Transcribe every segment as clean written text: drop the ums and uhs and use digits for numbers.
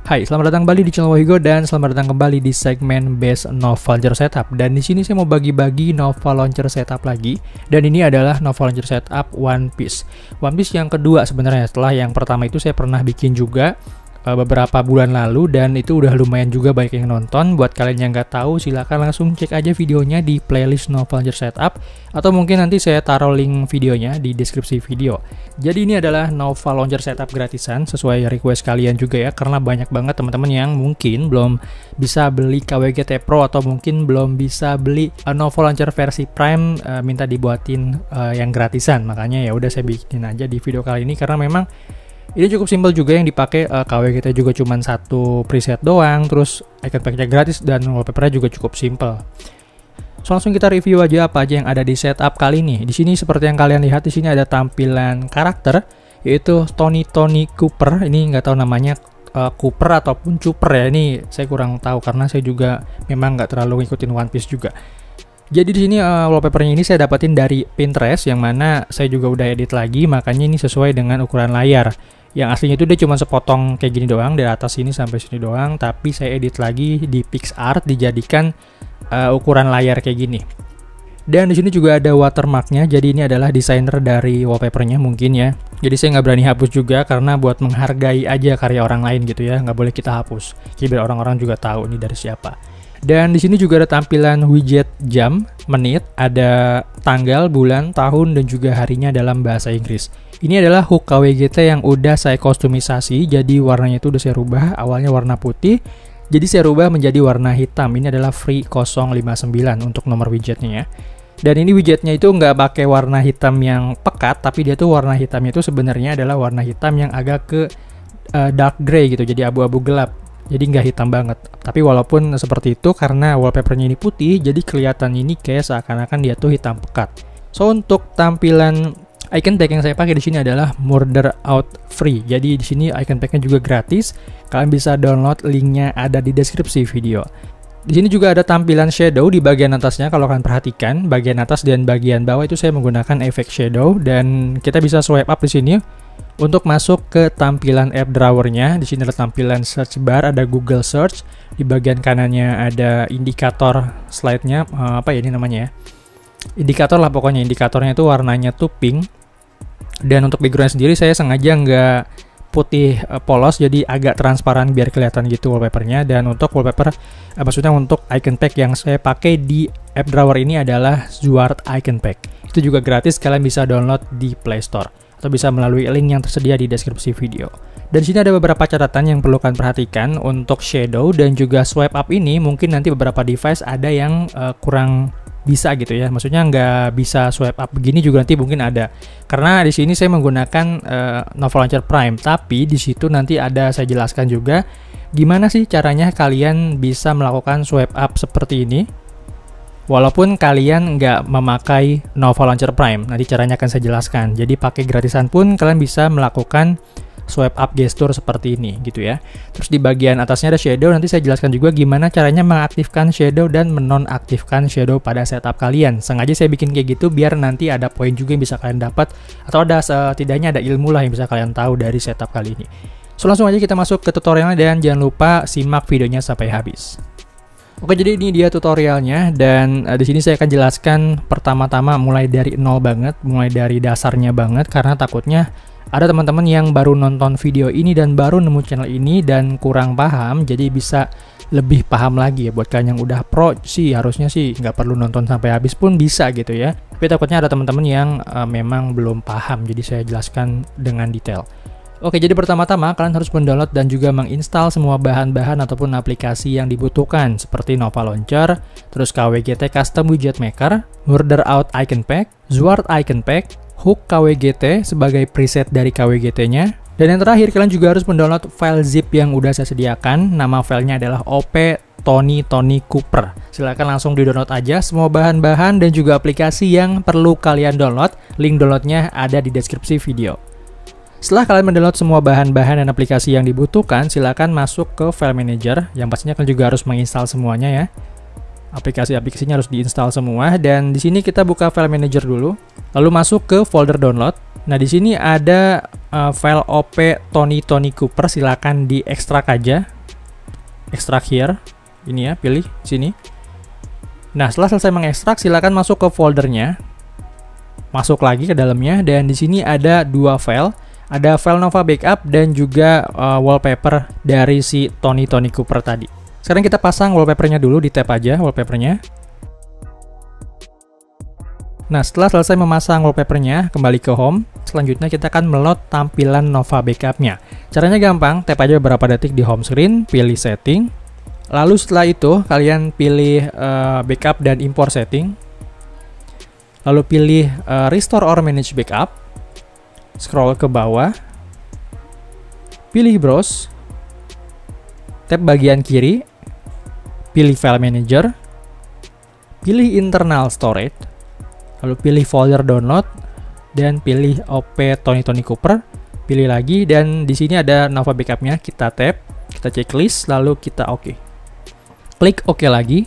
Hai, selamat datang kembali di channel Wahigo dan selamat datang kembali di segmen Best Nova Launcher Setup. Dan di sini saya mau bagi-bagi Nova Launcher Setup lagi. Dan ini adalah Nova Launcher Setup One Piece. One Piece yang kedua sebenarnya. Setelah yang pertama itu saya pernah bikin juga beberapa bulan lalu dan itu udah lumayan juga banyak yang nonton. Buat kalian yang nggak tahu, silahkan langsung cek aja videonya di playlist Nova Launcher Setup atau mungkin nanti saya taruh link videonya di deskripsi video. Jadi ini adalah Nova Launcher Setup gratisan sesuai request kalian juga ya, karena banyak banget teman-teman yang mungkin belum bisa beli KWGT Pro atau mungkin belum bisa beli Nova Launcher versi Prime, minta dibuatin yang gratisan. Makanya ya udah saya bikin aja di video kali ini karena memang ini cukup simpel juga, yang dipakai KWGT juga cuma satu preset doang, terus icon packnya gratis dan wallpapernya juga cukup simpel. So langsung kita review aja apa aja yang ada di setup kali ini. Di sini seperti yang kalian lihat, di sini ada tampilan karakter yaitu Tony Cooper. Ini nggak tahu namanya Cooper ataupun Cooper ya. Ini saya kurang tahu karena saya juga memang nggak terlalu ngikutin One Piece juga. Jadi di sini wallpapernya ini saya dapatin dari Pinterest, yang mana saya juga udah edit lagi, makanya ini sesuai dengan ukuran layar. Yang aslinya itu dia cuma sepotong kayak gini doang, dari atas sini sampai sini doang, tapi saya edit lagi di PixArt dijadikan ukuran layar kayak gini. Dan di sini juga ada watermarknya, jadi ini adalah desainer dari wallpapernya mungkin ya. Jadi saya nggak berani hapus juga karena buat menghargai aja karya orang lain gitu ya, nggak boleh kita hapus. Jadi biar orang-orang juga tahu ini dari siapa. Dan di sini juga ada tampilan widget jam, menit, ada tanggal, bulan, tahun, dan juga harinya dalam bahasa Inggris. Ini adalah hook KWGT yang udah saya kostumisasi, jadi warnanya itu udah saya rubah, awalnya warna putih, jadi saya rubah menjadi warna hitam. Ini adalah Free 059 untuk nomor widgetnya ya. Dan ini widgetnya itu nggak pakai warna hitam yang pekat, tapi dia tuh warna hitamnya itu sebenarnya adalah warna hitam yang agak ke dark gray gitu, jadi abu-abu gelap. Jadi nggak hitam banget. Tapi walaupun seperti itu, karena wallpapernya ini putih, jadi kelihatan ini kayak seakan-akan dia tuh hitam pekat. So untuk tampilan icon pack yang saya pakai di sini adalah Murder Out Free. Jadi di sini icon packnya juga gratis. Kalian bisa download, linknya ada di deskripsi video. Di sini juga ada tampilan shadow di bagian atasnya. Kalau kalian perhatikan, bagian atas dan bagian bawah itu saya menggunakan efek shadow, dan kita bisa swipe up di sini untuk masuk ke tampilan app drawernya. Di sini ada tampilan search bar, ada Google Search. Di bagian kanannya ada indikator slide-nya, apa ya ini namanya ya? Indikator lah pokoknya. Indikatornya itu warnanya tuh pink. Dan untuk background sendiri saya sengaja nggak putih polos, jadi agak transparan biar kelihatan gitu wallpapernya. Dan untuk wallpaper, maksudnya untuk icon pack yang saya pakai di app drawer ini adalah Zwart Icon Pack. Itu juga gratis, kalian bisa download di Play Store atau bisa melalui link yang tersedia di deskripsi video. Dan di sini ada beberapa catatan yang perlu kalian perhatikan untuk shadow dan juga swipe up ini. Mungkin nanti beberapa device ada yang kurang bisa gitu ya, maksudnya nggak bisa swipe up begini juga nanti mungkin ada, karena di sini saya menggunakan Nova Launcher Prime, tapi di situ nanti ada saya jelaskan juga gimana sih caranya kalian bisa melakukan swipe up seperti ini walaupun kalian nggak memakai Nova Launcher Prime. Nanti caranya akan saya jelaskan. Jadi pakai gratisan pun kalian bisa melakukan swipe up gesture seperti ini gitu ya. Terus di bagian atasnya ada shadow, nanti saya jelaskan juga gimana caranya mengaktifkan shadow dan menonaktifkan shadow pada setup kalian. Sengaja saya bikin kayak gitu biar nanti ada poin juga yang bisa kalian dapat, atau ada setidaknya ada ilmu lah yang bisa kalian tahu dari setup kali ini. So langsung aja kita masuk ke tutorialnya dan jangan lupa simak videonya sampai habis. Oke, jadi ini dia tutorialnya, dan di sini saya akan jelaskan pertama-tama mulai dari nol banget, mulai dari dasarnya banget, karena takutnya ada teman-teman yang baru nonton video ini dan baru nemu channel ini dan kurang paham, jadi bisa lebih paham lagi ya. Buat kalian yang udah pro sih harusnya sih nggak perlu nonton sampai habis pun bisa gitu ya. Tapi takutnya ada teman-teman yang memang belum paham, jadi saya jelaskan dengan detail. Oke, jadi pertama-tama kalian harus mendownload dan juga menginstal semua bahan-bahan ataupun aplikasi yang dibutuhkan, seperti Nova Launcher, terus KWGT Custom Widget Maker, Murder Out Icon Pack, Zwart Icon Pack, hook KWGT sebagai preset dari KWGT-nya. Dan yang terakhir, kalian juga harus mendownload file zip yang udah saya sediakan. Nama filenya adalah OP Tony Cooper. Silahkan langsung di-download aja semua bahan-bahan dan juga aplikasi yang perlu kalian download. Link downloadnya ada di deskripsi video. Setelah kalian mendownload semua bahan-bahan dan aplikasi yang dibutuhkan, silakan masuk ke file manager. Yang pastinya kalian juga harus menginstal semuanya ya. Aplikasi-aplikasinya harus diinstal semua, dan di sini kita buka file manager dulu, lalu masuk ke folder download. Nah, di sini ada file OP Tony Cooper, silakan diekstrak aja. Ekstrak here. Ini ya, pilih sini. Nah, setelah selesai mengekstrak, silakan masuk ke foldernya. Masuk lagi ke dalamnya, dan di sini ada dua file. Ada file Nova Backup dan juga wallpaper dari si Tony Cooper tadi. Sekarang kita pasang wallpapernya dulu, di tab aja wallpapernya. Nah, setelah selesai memasang wallpapernya, kembali ke home. Selanjutnya kita akan meload tampilan Nova Backup-nya. Caranya gampang, tap aja beberapa detik di home screen, pilih setting. Lalu setelah itu, kalian pilih backup dan import setting. Lalu pilih restore or manage backup. Scroll ke bawah. Pilih browse. Tab bagian kiri. Pilih file manager. Pilih internal storage. Lalu pilih folder download dan pilih OP Tony Cooper. Pilih lagi dan di sini ada Nova Backup-nya. Kita tap, kita checklist, lalu kita oke. Klik oke lagi.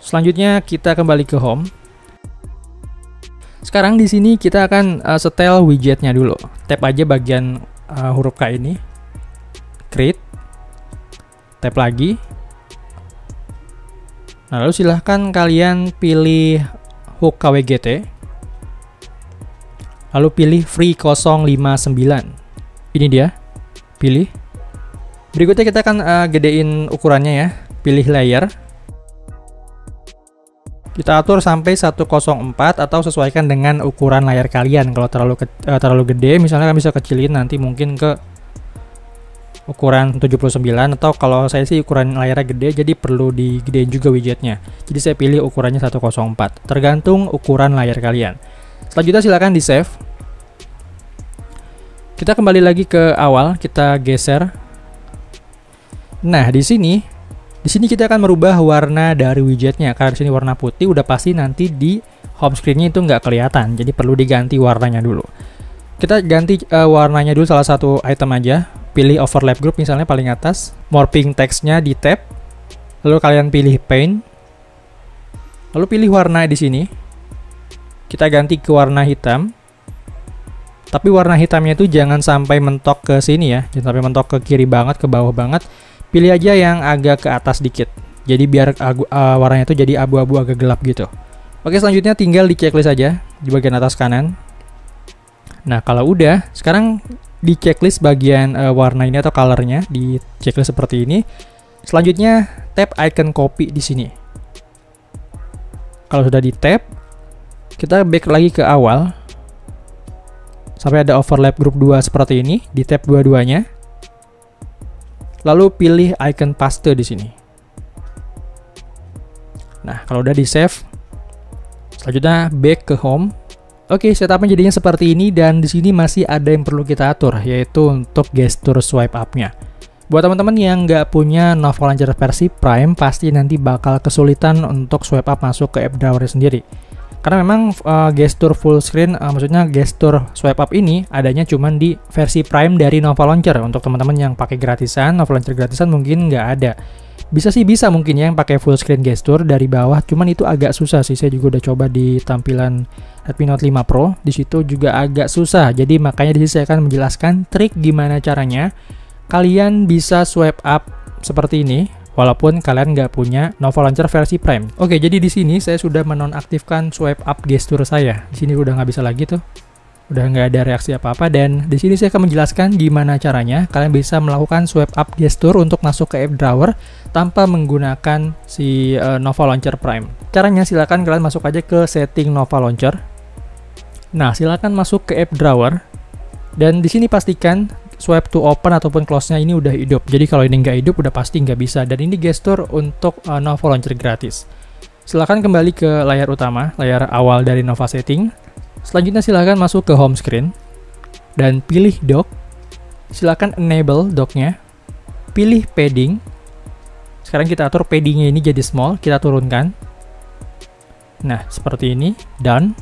Selanjutnya kita kembali ke home. Sekarang di sini kita akan setel widgetnya dulu. Tap aja bagian huruf K ini. Create. Tap lagi. Nah, lalu silahkan kalian pilih hook KWGT. Lalu pilih free 059. Ini dia. Pilih. Berikutnya kita akan gedein ukurannya ya. Pilih layer. Kita atur sampai 104 atau sesuaikan dengan ukuran layar kalian. Kalau terlalu gede, misalnya kalian bisa kecilin nanti mungkin ke ukuran 79, atau kalau saya sih ukuran layarnya gede jadi perlu digedein juga widgetnya. Jadi saya pilih ukurannya 104, tergantung ukuran layar kalian. Selanjutnya silakan di save. Kita kembali lagi ke awal, kita geser. Nah, di sini kita akan merubah warna dari widgetnya. Karena di sini warna putih, udah pasti nanti di home screen-nya itu nggak kelihatan. Jadi perlu diganti warnanya dulu. Kita ganti warnanya dulu, salah satu item aja. Pilih overlap group misalnya paling atas. Morphing text-nya di tab. Lalu kalian pilih paint. Lalu pilih warna di sini. Kita ganti ke warna hitam. Tapi warna hitamnya itu jangan sampai mentok ke sini ya. Jangan sampai mentok ke kiri banget, ke bawah banget. Pilih aja yang agak ke atas dikit. Jadi biar warnanya itu jadi abu-abu agak gelap gitu. Oke, selanjutnya tinggal di checklist aja di bagian atas kanan. Nah, kalau udah, sekarang di checklist bagian warna ini atau colornya di checklist seperti ini. Selanjutnya tap icon copy di sini. Kalau sudah di tap, kita back lagi ke awal sampai ada overlap group 2 seperti ini. Di tap dua-duanya. Lalu pilih icon paste di sini. Nah, kalau udah di save, selanjutnya back ke home. Oke, setupnya jadinya seperti ini, dan di sini masih ada yang perlu kita atur, yaitu untuk gestur swipe up-nya. Buat teman-teman yang nggak punya Nova Launcher versi Prime, pasti nanti bakal kesulitan untuk swipe up masuk ke app drawer sendiri. Karena memang gestur full screen, maksudnya gestur swipe up ini adanya cuma di versi Prime dari Nova Launcher. Untuk teman-teman yang pakai gratisan, Nova Launcher gratisan mungkin nggak ada. Bisa sih, bisa mungkin ya yang pakai full screen gestur dari bawah, cuman itu agak susah sih. Saya juga udah coba di tampilan Redmi Note 5 Pro, di situ juga agak susah. Jadi makanya di sini saya akan menjelaskan trik gimana caranya kalian bisa swipe up seperti ini, walaupun kalian nggak punya Nova Launcher versi Prime. Oke, jadi di sini saya sudah menonaktifkan swipe up gestur saya. Di sini udah nggak bisa lagi tuh. Udah nggak ada reaksi apa-apa, dan di sini saya akan menjelaskan gimana caranya kalian bisa melakukan swipe up gestur untuk masuk ke app drawer tanpa menggunakan si Nova Launcher Prime. Caranya silakan kalian masuk aja ke setting Nova Launcher. Nah, silakan masuk ke app drawer, dan di sini pastikan swipe to open ataupun close-nya ini udah hidup. Jadi kalau ini nggak hidup udah pasti nggak bisa, dan ini gestur untuk Nova Launcher gratis. Silakan kembali ke layar utama, layar awal dari Nova Setting. Selanjutnya silahkan masuk ke home screen dan pilih dock. Silahkan enable docknya. Pilih padding. Sekarang kita atur paddingnya ini jadi small, kita turunkan. Nah, seperti ini. Done.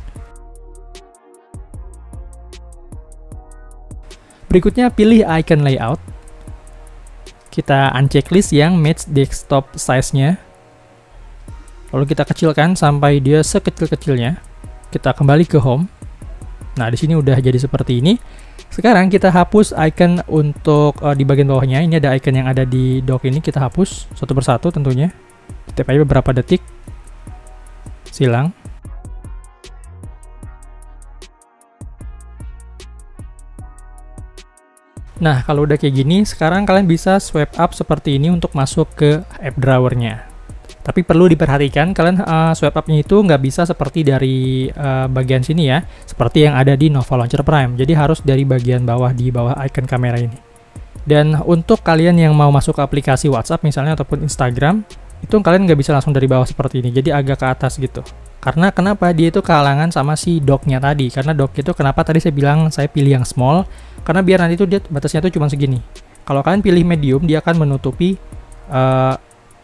Berikutnya pilih icon layout. Kita unchecklist yang match desktop size-nya. Lalu kita kecilkan sampai dia sekecil-kecilnya. Kita kembali ke home. Nah, di sini udah jadi seperti ini. Sekarang kita hapus icon untuk di bagian bawahnya. Ini ada icon yang ada di dock ini, kita hapus satu persatu tentunya. Tap aja beberapa detik. Silang. Nah, kalau udah kayak gini, sekarang kalian bisa swipe up seperti ini untuk masuk ke app drawer-nya. Tapi perlu diperhatikan, kalian swipe up-nya itu nggak bisa seperti dari bagian sini ya, seperti yang ada di Nova Launcher Prime. Jadi harus dari bagian bawah, di bawah icon kamera ini. Dan untuk kalian yang mau masuk ke aplikasi WhatsApp misalnya ataupun Instagram, itu kalian nggak bisa langsung dari bawah seperti ini, jadi agak ke atas gitu. Karena kenapa? Dia itu kehalangan sama si dock-nya tadi. Karena dock itu kenapa tadi saya bilang saya pilih yang small, karena biar nanti itu dia batasnya tuh cuma segini. Kalau kalian pilih medium, dia akan menutupi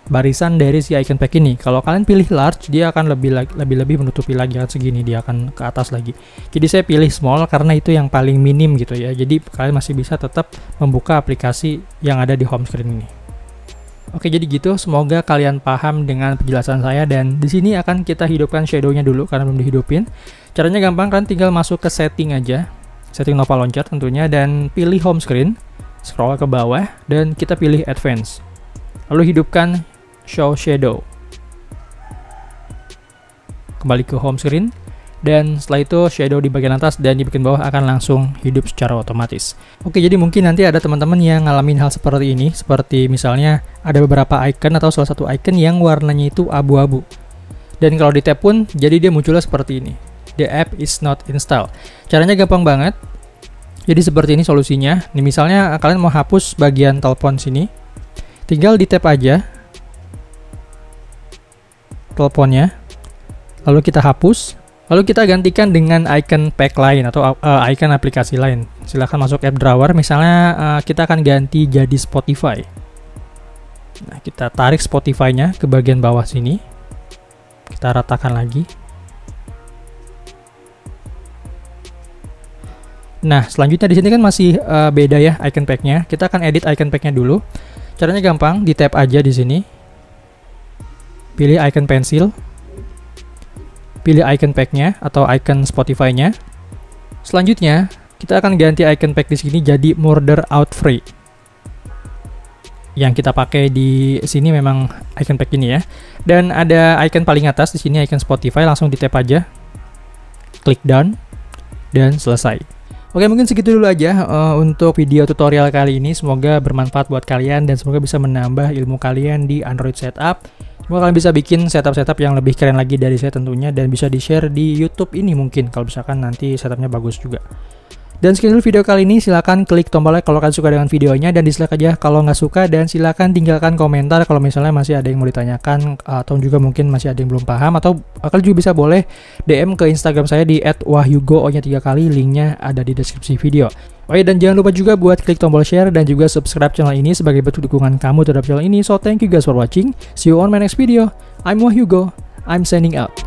barisan dari si icon pack ini. Kalau kalian pilih large, dia akan lebih menutupi lagi, kan segini, dia akan ke atas lagi. Jadi saya pilih small karena itu yang paling minim gitu ya. Jadi kalian masih bisa tetap membuka aplikasi yang ada di home screen ini. Oke, jadi gitu. Semoga kalian paham dengan penjelasan saya, dan di sini akan kita hidupkan shadow-nya dulu karena belum dihidupin. Caranya gampang, kalian tinggal masuk ke setting aja. Setting Nova Launcher tentunya, dan pilih home screen, scroll ke bawah, dan kita pilih advance. Lalu hidupkan show shadow. Kembali ke home screen, dan setelah itu shadow di bagian atas dan di bagian bawah akan langsung hidup secara otomatis. Oke, jadi mungkin nanti ada teman-teman yang ngalamin hal seperti ini, seperti misalnya ada beberapa icon atau salah satu icon yang warnanya itu abu-abu. Dan kalau di tap pun, jadi dia munculnya seperti ini. The app is not installed. Caranya gampang banget. Jadi seperti ini solusinya. Nih misalnya kalian mau hapus bagian telepon sini, tinggal di tap aja teleponnya, lalu kita hapus, lalu kita gantikan dengan icon pack lain atau icon aplikasi lain. Silahkan masuk app drawer, misalnya kita akan ganti jadi Spotify. Nah, kita tarik Spotify-nya ke bagian bawah sini, kita ratakan lagi. Nah, selanjutnya di sini kan masih beda ya icon pack-nya. Kita akan edit icon pack-nya dulu. Caranya gampang, di tap aja di sini. Pilih icon pensil, pilih icon pack-nya atau icon Spotify-nya. Selanjutnya, kita akan ganti icon pack di sini jadi Murder Out Free. Yang kita pakai di sini memang icon pack ini ya. Dan ada icon paling atas di sini icon Spotify, langsung di tap aja. Klik done dan selesai. Oke, mungkin segitu dulu aja untuk video tutorial kali ini. Semoga bermanfaat buat kalian dan semoga bisa menambah ilmu kalian di Android setup. Semoga kalian bisa bikin setup-setup yang lebih keren lagi dari saya tentunya, dan bisa di-share di YouTube ini mungkin kalau misalkan nanti setupnya bagus juga. Dan sekian dulu video kali ini. Silahkan klik tombol like kalau kalian suka dengan videonya, dan dislike aja kalau nggak suka, dan silahkan tinggalkan komentar kalau misalnya masih ada yang mau ditanyakan atau juga mungkin masih ada yang belum paham, atau kalian juga bisa boleh DM ke Instagram saya di @wahyugo, O-nya 3 kali, linknya ada di deskripsi video. Oh ya, dan jangan lupa juga buat klik tombol share dan juga subscribe channel ini sebagai bentuk dukungan kamu terhadap channel ini. So thank you guys for watching. See you on my next video. I'm Wahyugo. I'm signing out.